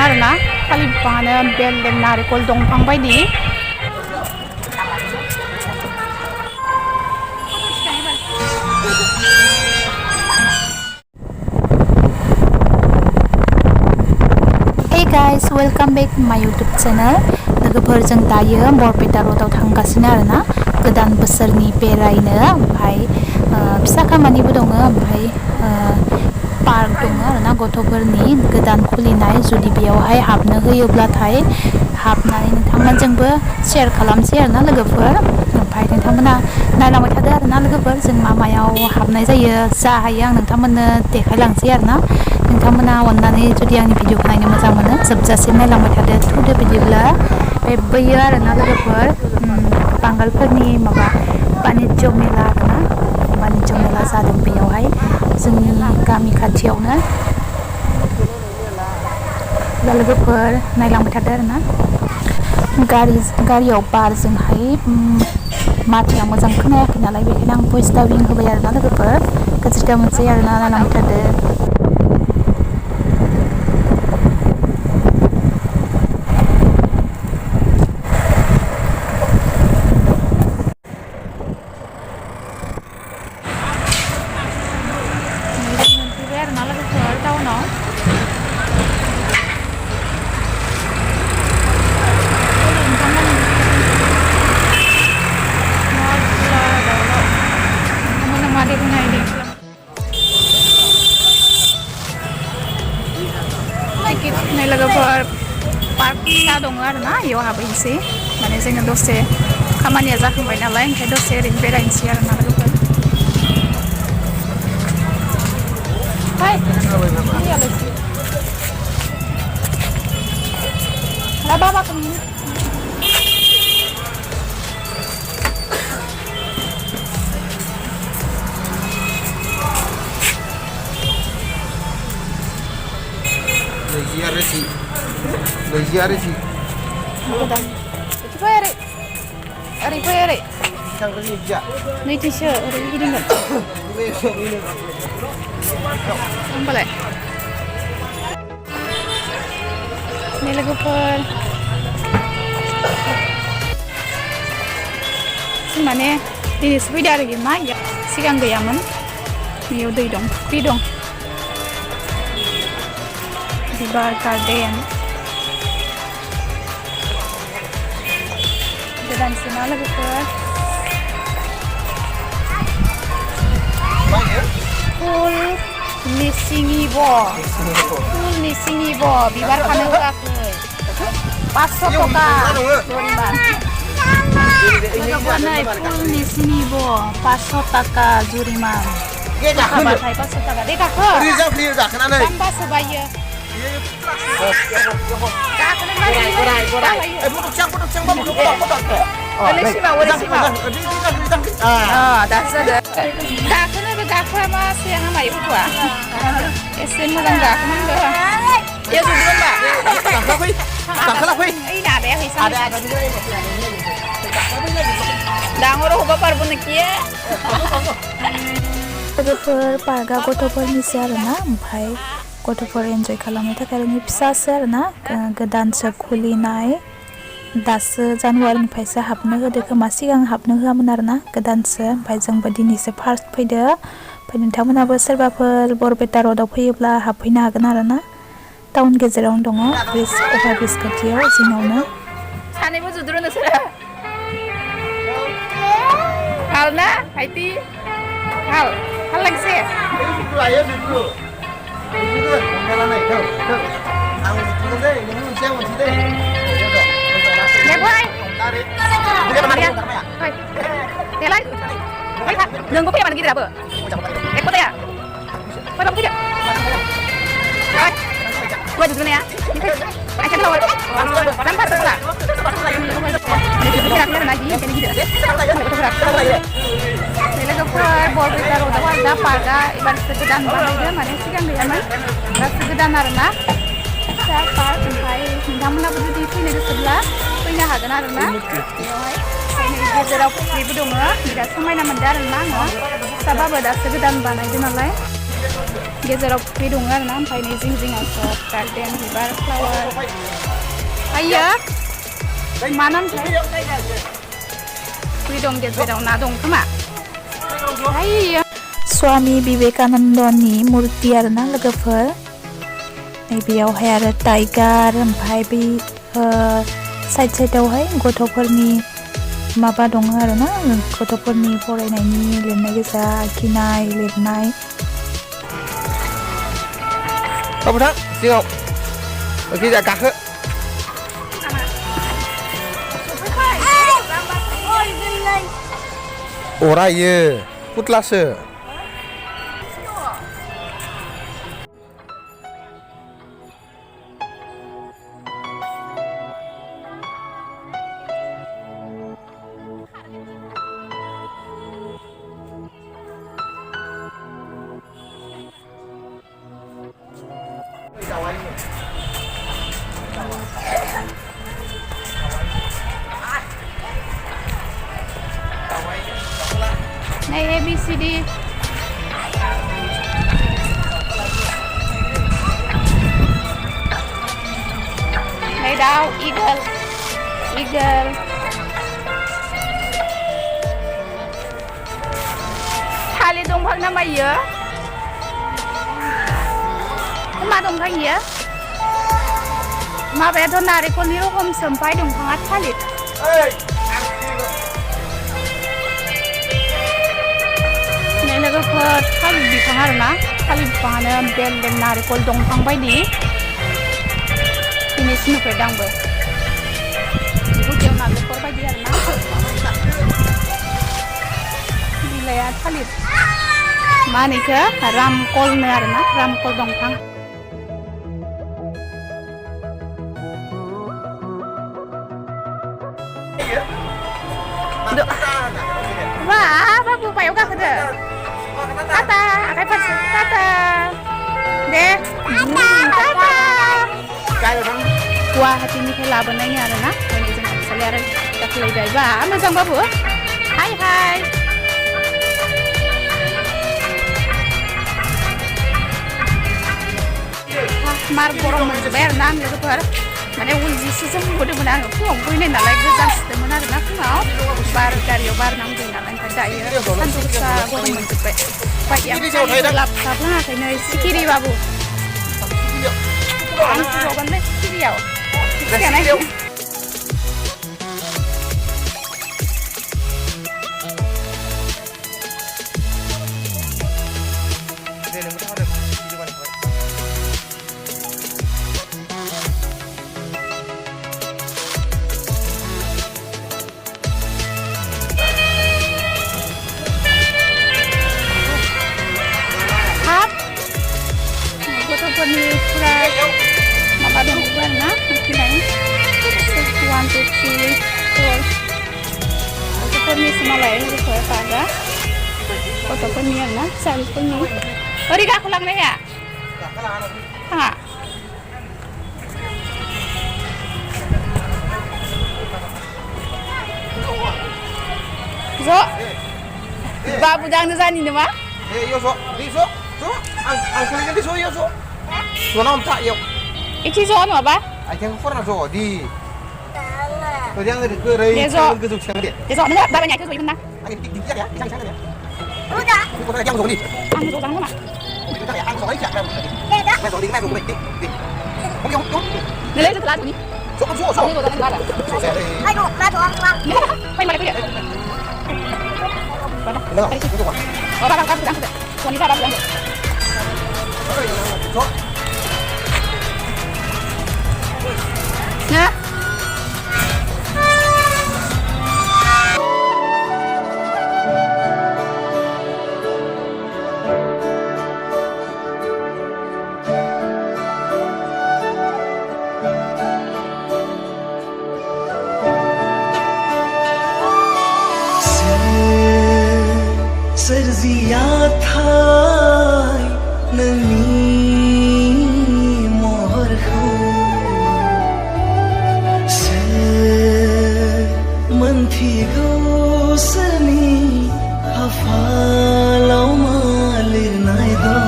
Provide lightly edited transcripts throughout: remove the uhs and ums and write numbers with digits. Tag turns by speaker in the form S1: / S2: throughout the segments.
S1: आरोना थालिर बिफाङानो बेलेग नारेंखल दंफां बायदि Hey guys, welcome back to my YouTube channel. लोगोफोरजों दायो बरपेटा र'डआव थांगासिनो आरोना गोदान बोसोरनि बेरायनो ओमफ्राय फिसा खामानिबो दङ ओमफ्राय पार्क दङ आरोना गथ'फोरनि गोदान खुलिनाय जुदि बेयावहाय हाबनो होयोब्लाथाय हाबनानै नोंथांमोनजोंबो शेयार खालामसै आरोना लोगोफोर ओमफ्राय नोंथांमोना नायलांबाय थादो आरोना लोगोफोर जों मायाव हाबनाय जायो जा हायो आं नोंथांमोननो देखायलांसै आरोना नोंथांमोना अननानै जुदि आंनि भिडिअखौ नायनो मोजां मोनो जोबजासिम नायलांबाय थादो थुदो बिदिब्ला बैयो आरोना लोगोफोर बांगालफोरनि माबा बानिज्य मेला आरोना बानिज्य मेला जादों बेयावहाय जोंनि गामि खाथियावनो लोगोफोर नायलांबाय थादो आरोना गारियाव बारजोंहाय माथोआ मोजां खोनायाखै नालाय बेखायनो आं भइस डाबिं होबाय आरोना लोगोफोर गाज्रि मोनसै आरोना नायलांबाय थादो लोगोफोर पार्क फिसा दङ आरोना बेयाव हाबहैनोसै माने जोङो दसे खामानिया जाखांबाय नालाय ओंखायनो दसे ओरैनो बेरायनोसै आरोना लोगोफोर
S2: Lagi
S1: Udah. Itu Eri. Eri.
S2: Sang kerja.
S1: Nih t-shirt, Eri gini enggak? Boleh. Ini लोगोफोर माने दिनै सफैदों आरोखि मा सिगां गैयामोन बेयाव दै दं फुख्रि दं बिबार गार्डेन गोदानसिना लोगोफोर फुल निसिङिब' बिबार खानो होआखै 500 taka juriman लोगोफोर नै फुल निसिङिब' 500 taka juriman गाखोबाथाय 500 taka दे गाखो दामबासो बायो पार्कआ गथ'फोरनिसो आरोना ओमफ्राय गथ'फोर एन्जय खालामनो थाखाय ओरैनो फिसासो आरोना गोदानसो खुलिनाय दासो जानुवारिनिफ्रायसो हाबनो होदो खोमा सिगां हाबनो होआमोन आरोना गोदानसो ओमफ्राय जोंबो दिनैसो फार्स्ट फैदो ओमफ्राय नोंथांमोनाबो सोरबाफोर बरपेटा र'डआव फैयोब्ला हाबफैनो हागोन आरोना टाउन गेजेरावनो दङ ब्रिज अभार ब्रिज खाथियाव जोंनावनो सानैबो जुद्रु नोंसोरो हाल ना हायथि हाल लागसे Nunggu punya mana gitu apa? Ekor ya? Pada punya? Gua juga nih ya. Akan tahu. Tanpa terasa. Kira-kira lagi kayak gitu. Logoper Bogor Roda warga paga ibarat segedan banget mana sih kan dia mah segedan arena saya park sampai nggak berdua di sini di sebelah punya hagan arena ini gezer ribu dong tidak semai nama darah nang sabab ada segedan banget itu nalai गेजेराव फुख्रि दङ आरोना ओमफ्राय नै जिं जिङाव सब garden बिबार फ्लावार आइया मा नामथाय फुख्रि दं गेजेराव ना दं खोमा आइया स्वामी विवेकानन्दनि मुर्ति आरोना लोगोफोर नै बेयावहाय आरो टाइगार ओमफ्राय बै साइड साइडआवहाय गथ'फोरनि माबा दङ आरोना गथ'फोरनि फरायनायनि लिरनाय गोजा आखिनाय लिरनाय
S2: Kamu tak? Tengok. Okey, dah kakak. Orang ye, putlase.
S1: Này ABCD Này đâu Eagle Eagle Thali dongfang na mayo मा दंफां इयो माबायाथ' नारेंखलनि रखमसो ओमफ्राय दंफाङा थालिर नै लोगोफोर थालिर बिफां आरोना थालिर बिफाङानो बेल नारेंखल दंफां बायदि दिनैसो नुफेरदों आंबो गुदियाव नारेंखल बायदि आरोना बिलाइआ थालिर मा होनो इखो रामकलनो आरोना रामकल दंफां Wah, babu payo ka kada. Tata, akai pas. Tata. Deh. Tata.
S2: Kayo dong.
S1: Wah, hati ini labanannya arena. Ini jangan selera tak lagi ba. Amazon babu. Hai hai. Mar borong menjeber nan lebar. Mana ulji sih bodoh benar. Kau ini nalai gejar sistem benar nak mau bar karyo bar nang tinggal yang kedai. Kan bisa bodoh menjeber. Pak yang lap saplah kena sikiri babu. Ang jawaban deh sikiri ya. Sikiri. Mapa dong warna ini 1, 2, 3, 4 ataupun ini semua lain sesuai pada ataupun ini na cari punya ori ka kulang na ya ha zo babu jangan zani ne ma
S2: Yo so, di so. So, ang kulit di so yo so. So nam tak yo.
S1: Iki zo ano ba?
S2: Ai thang pernah so di. So yang ada ke rai ke zuk sang dia.
S1: Dia zo na ba banyak ke zo ibn na.
S2: Ang tik tik dia, sang sang dia.
S1: Udah.
S2: Ko ta yang so ni.
S1: Ang zo sang ma.
S2: Kita ya ang so ai chak. Mai so di mai so di. Không không không.
S1: Dia lấy cho ni.
S2: So so so.
S1: Ni zo sang ba.
S2: Ai
S1: no, ma zo ang ma. Mai mai dia.
S2: Lo, itu kok.
S1: Oh, ba ka ka ka. So ni ba ba.
S2: So.
S1: Nah.
S3: Serzia thai nani morhu se manthi go sani hafalau malir nai do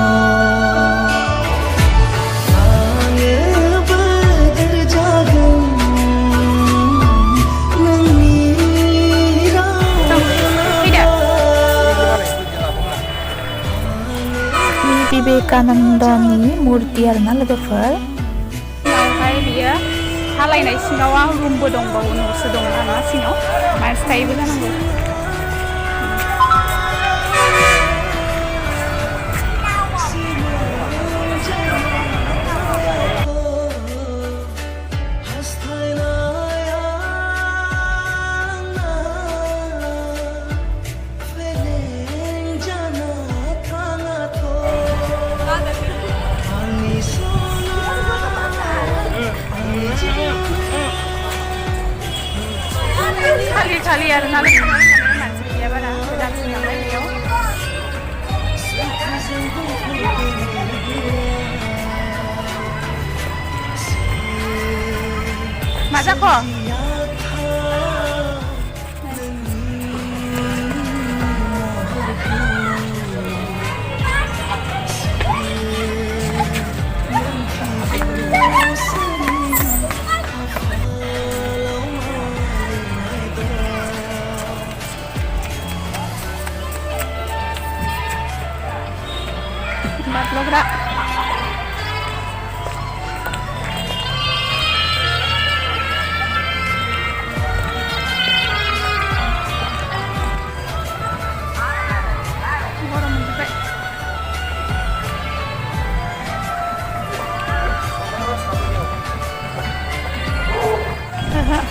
S1: Vivekanandani murti arena logofer.
S4: Unaवहाय बियो हालायनाय सिङाव आं रुमबो दंबावो न'सो दं नामा सिङाव मानसि थायोबो जानांगौ खालि आरो नालाय मानसि गैया बारा गोदानसो नालाय बेयाव मा जाख' logra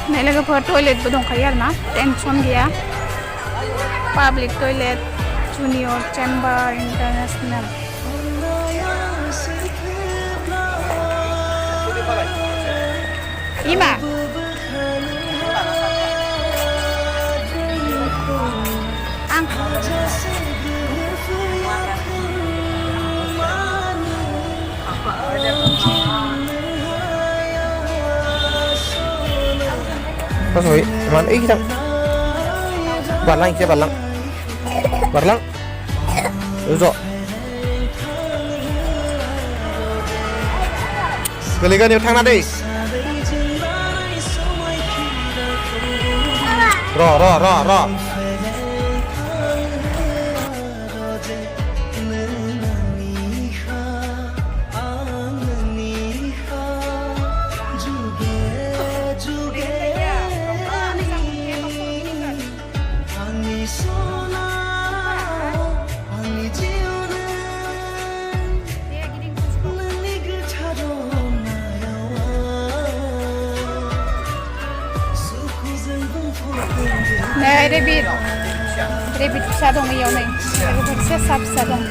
S4: Này là cái toilet berdong dongkayo na tension gaya public toilet junior chamber international Ima Ang
S2: Mas Hui, mana kita? Balang kita balang. Balang. Uzo. Kalian yang tengah deh. Ro.
S4: Nah, rabbit bisa dong iya nih. Rabbit bisa dong.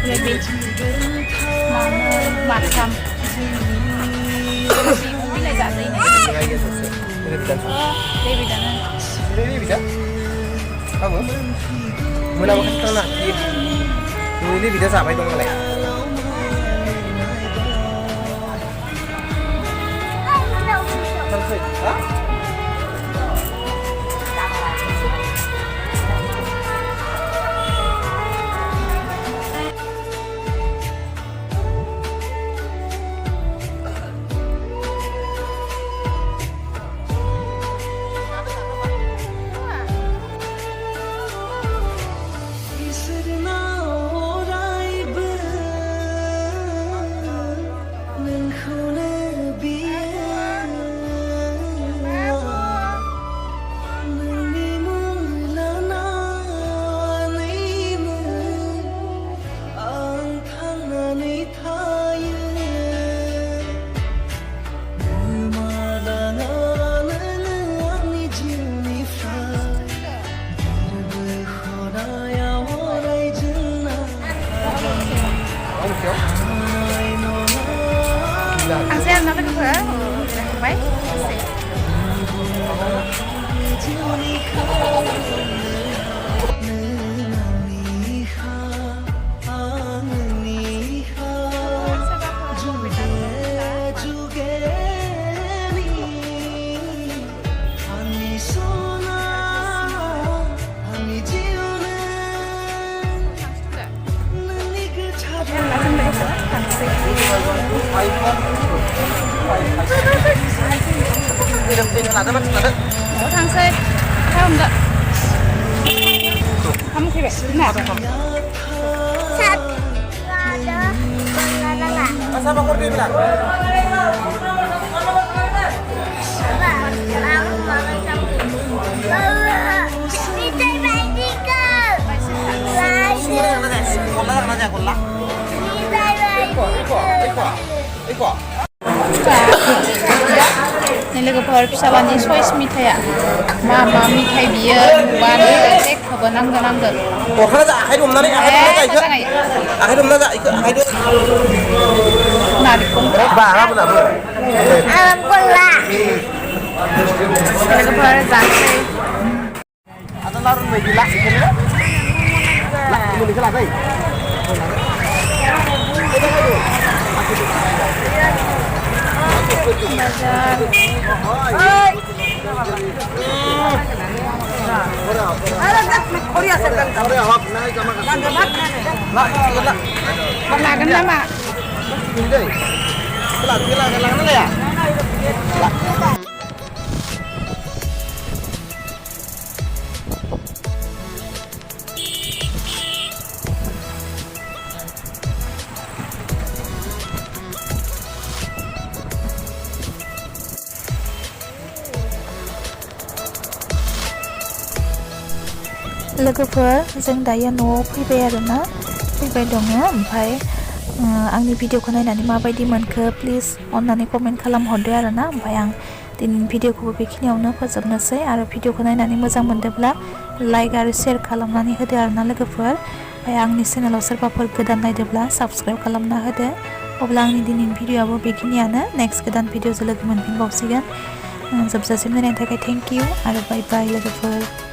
S4: Rabbit mana macam. Rabbit mungkin lagi ada ini. Rabbit mana?
S2: Ini bisa? Kamu? Mula makan tanah. Ini bisa sampai dong lagi. Hah?
S4: Ang saya nak ke apa? Baik. Thằng xe không được không khi vậy nào
S2: Masa bakor dia bilang?
S4: Ini logoफोर फिसालानि choice मिथाइया मा मिथाइ बियो नुबानो direct होबोनांगोन
S2: Bukan aja, akhirnya mana? Akhirnya mana? Akhirnya
S4: नारिखल
S2: Bah, apa nak?
S4: लोगोफोर जानोसै
S2: Atau larun lagi lah, ikan lah. Lah, ini bisa lah, guys.
S4: Berlagan lama.
S1: लोगोफोर जों दायो न'आव फैबाय आरोना फैबाय दङ ओमफ्राय आंनि भिडिअखौ नायनानै माबायदि मोनखो प्लिज अननानै कमेन्ट खालामहरदो आरोना ओमफ्राय आं दिनैनि भिडिअखौबो बेखिनियावनो फोजोबनोसै आरो भिडिअखौ नायनानै मोजां मोनदोंब्ला लाइक आरो शेयार खालामनानै होदो आरोना लोगोफोर ओमफ्राय आंनि चेनेलाव सोरबाफोर गोदान नायदोंब्ला साबस्क्राइब खालामना होदो अब्ला आंनि दिनैनि भिडिअआबो बेखिनियानो नेक्स्ट गोदान भिडिअजों लोगो मोनफिनबावसिगोन जोबजासिम नायनायनि थाखाय थेंक इउ आरो बाय बाय लोगोफोर